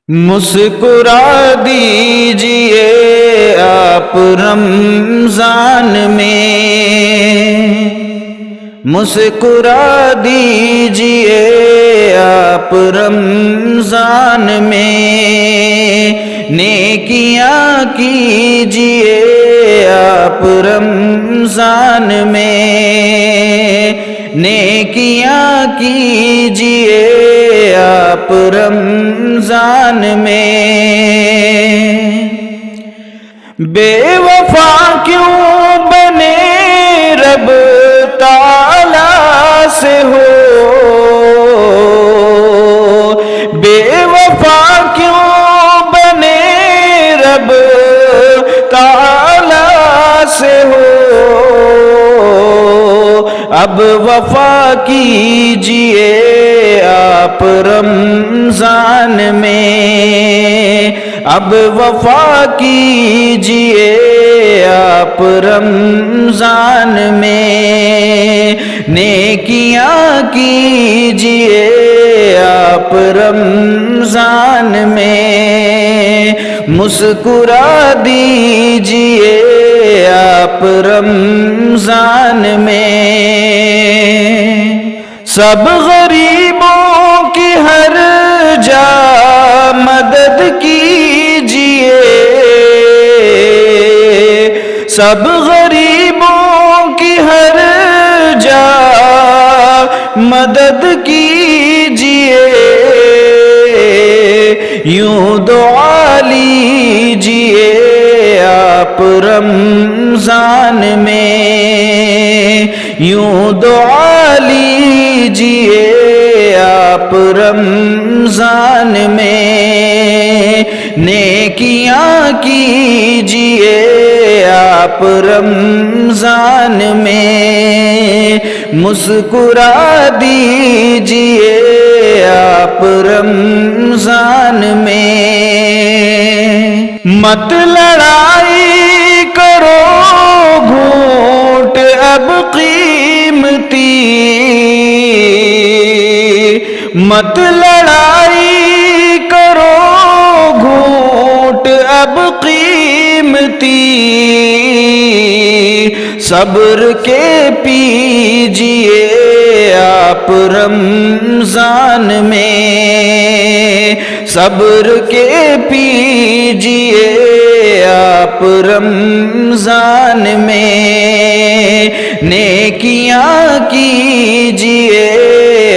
مسکرا دیجئے آپ رمضان میں، مسکرا دیجئے آپ رمضان میں، نیکیاں کیجئے آپ رمضان میں، نیکیاں کیجئے آپ رمضان میں۔ بے وفا کیوں بنے رب تعالیٰ سے ہو، بے وفا کیوں بنے رب تعالیٰ سے ہو، اب وفا کیجئے آپ رمضان میں، اب وفا کیجئے آپ رمضان میں، نیکیاں کیجئے آپ رمضان میں، مسکرا دیجئے آپ رمضان میں۔ سب غریبوں کی ہر جا مدد کیجئے، سب غریبوں کی ہر جا مدد کیجئے، یوں دعا لیجئے آپ رمضان میں، یوں دعا لیجئے آپ رمضان میں، نیکیاں کیجئے آپ رمضان میں، مسکرا دیجئے آپ رمضان میں۔ مت لڑائی کرو گھونٹ اب قیمتی، مت لڑائی کرو گھونٹ اب قیمتی، صبر کے پیجئے آپ رمضان میں، صبر کے پیجئے آپ رمضان میں، نیکیاں کیجئے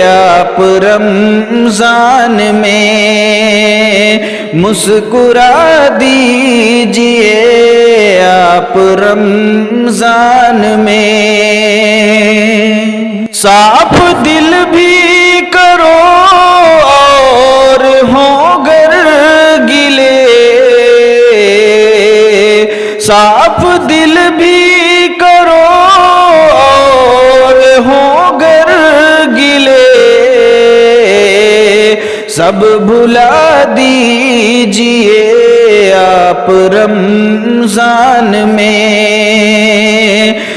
آپ رمضان میں، مسکرا دیجئے آپ رمضان میں۔ صاف دل بھی کرو اور ہوں گر گلے، صاف دل بھی کرو اور ہوں گر گلے، سب بھلا دیجئے آپ رمضان میں،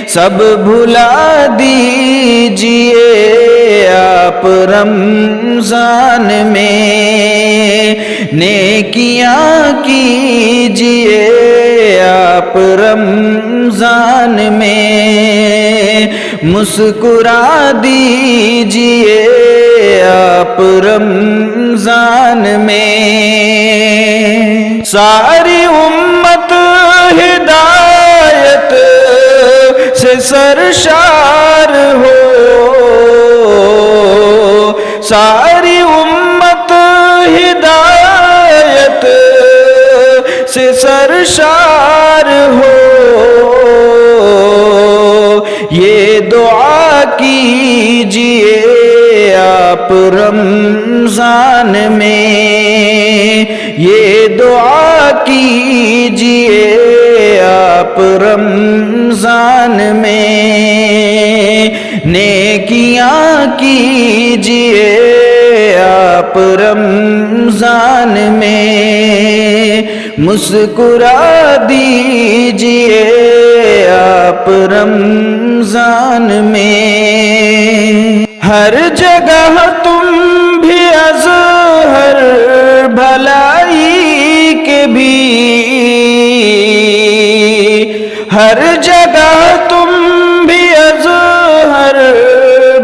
سب بھلا دیجئے آپ رمضان میں، نیکیاں کیجئے آپ رمضان میں، مسکرا دیجئے آپ رمضان میں۔ ساری امت ہدایت سے سرشار ہو، ساری امت ہدایت سے سرشار ہو، یہ دعا کیجئے آپ رمضان میں، یہ دعا کیجئے آپ رمضان میں، نیکیاں کیجئے آپ رمضان میں، مسکرا دیجئے آپ رمضان میں۔ ہر جگہ تم بھی اظہر بھلائی کے بھی ہر جگہ تم بھی اظہر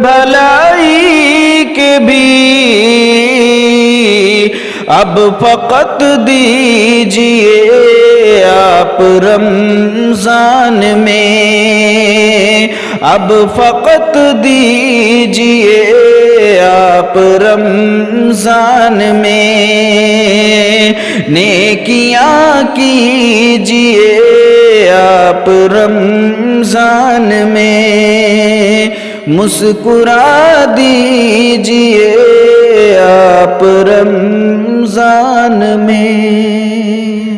بھلائی کے بھی اب فقط دیجئے آپ رمضان میں اب فقط دیجئے آپ رمضان میں نیکیاں کیجئے آپ رمضان میں مسکرا دیجئے آپ رمضان میں